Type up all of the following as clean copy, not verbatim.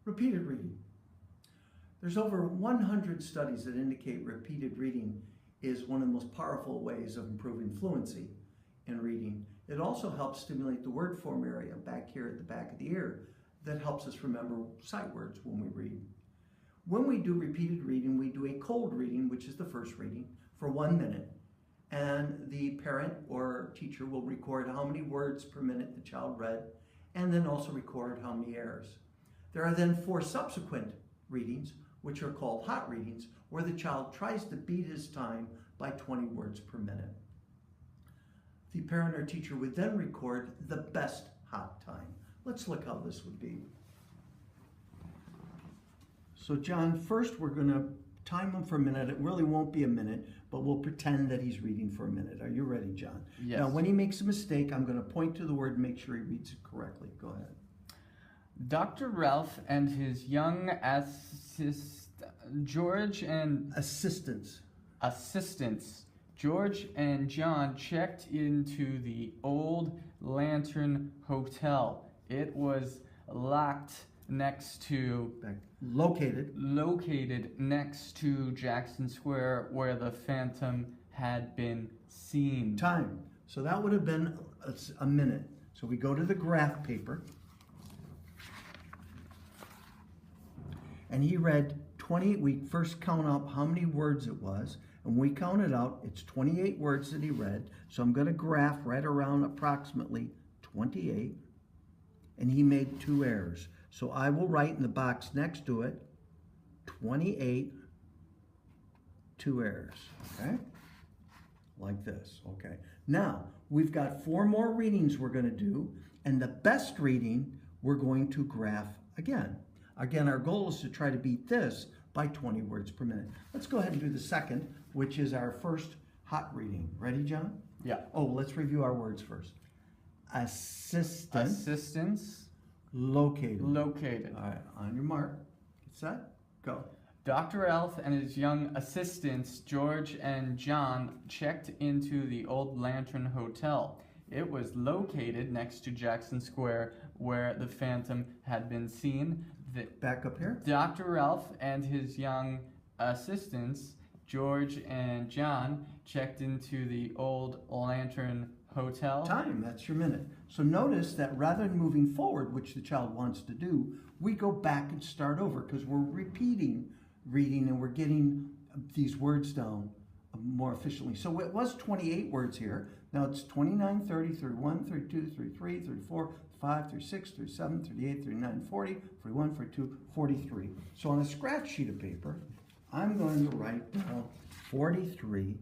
Repeated reading. There's over 100 studies that indicate repeated reading is one of the most powerful ways of improving fluency in reading. It also helps stimulate the word form area back here at the back of the ear that helps us remember sight words when we read. When we do repeated reading, we do a cold reading, which is the first reading, for 1 minute. And the parent or teacher will record how many words per minute the child read, and then also record how many errors. There are then 4 subsequent readings, which are called hot readings, where the child tries to beat his time by 20 words per minute. The parent or teacher would then record the best hot time. Let's look how this would be. So John, first we're going to time him for a minute. It really won't be a minute, but we'll pretend that he's reading for a minute. Are you ready, John? Yes. Now, when he makes a mistake, I'm going to point to the word and make sure he reads it correctly. Go ahead. Dr. Ralph and his young assistants, George and John, checked into the Old Lantern Hotel. It was located next to Jackson Square, where the Phantom had been seen. Time. So that would have been a minute. So we go to the graph paper. And he read 20, we first count up how many words it was, and we count it out, it's 28 words that he read, so I'm going to graph right around approximately 28, and he made 2 errors. So I will write in the box next to it, 28, 2 errors, okay? Like this, okay? Now, we've got 4 more readings we're going to do, and the best reading we're going to graph again. Again, our goal is to try to beat this by 20 words per minute. Let's go ahead and do the second, which is our first hot reading. Ready, John? Yeah. Oh, let's review our words first. Assistants. Located. Located. All right, on your mark. Get set, go. Dr. Ralph and his young assistants, George and John, checked into the Old Lantern Hotel. It was located next to Jackson Square, where the Phantom had been seen. Back up here. Dr. Ralph and his young assistants, George and John, checked into the Old Lantern Hotel. Time, that's your minute. So notice that rather than moving forward, which the child wants to do, we go back and start over because we're repeating reading and we're getting these words down more efficiently. So it was 28 words here. Now it's 29, 30, 31, 32, 33, 34, 35, 36, 37, 38, 39, 40, 41, 42, 43. So on a scratch sheet of paper, I'm going to write down 43,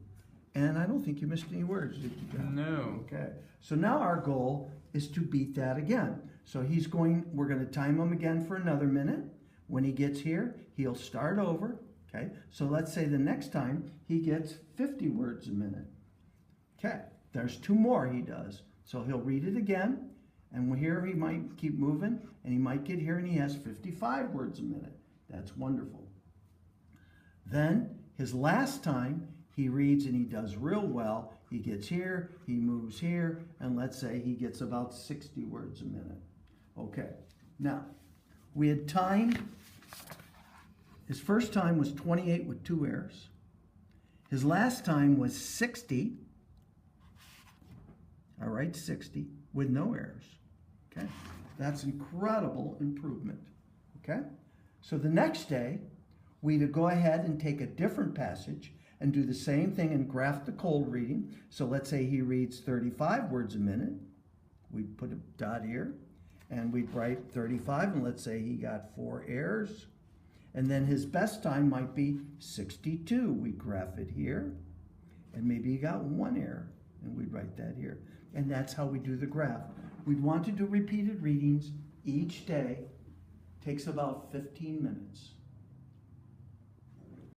and I don't think you missed any words, did you, John? No. Okay. So now our goal is to beat that again. So we're going to time him again for another minute. When he gets here, he'll start over. Okay. So let's say the next time he gets 50 words a minute. Okay. There's 2 more he does. So he'll read it again, and here he might keep moving, and he might get here and he has 55 words a minute. That's wonderful. Then his last time he reads and he does real well. He gets here, he moves here, and let's say he gets about 60 words a minute. Okay. Now, we had timed, his first time was 28 with 2 errors. His last time was 60. All right, 60 with no errors. Okay, that's incredible improvement. Okay, so the next day, we'd go ahead and take a different passage and do the same thing and graph the cold reading. So let's say he reads 35 words a minute. We'd put a dot here, and we'd write 35, and let's say he got 4 errors. And then his best time might be 62. We graph it here, and maybe he got 1 error, and we'd write that here. And that's how we do the graph. We'd want to do repeated readings each day. Takes about 15 minutes.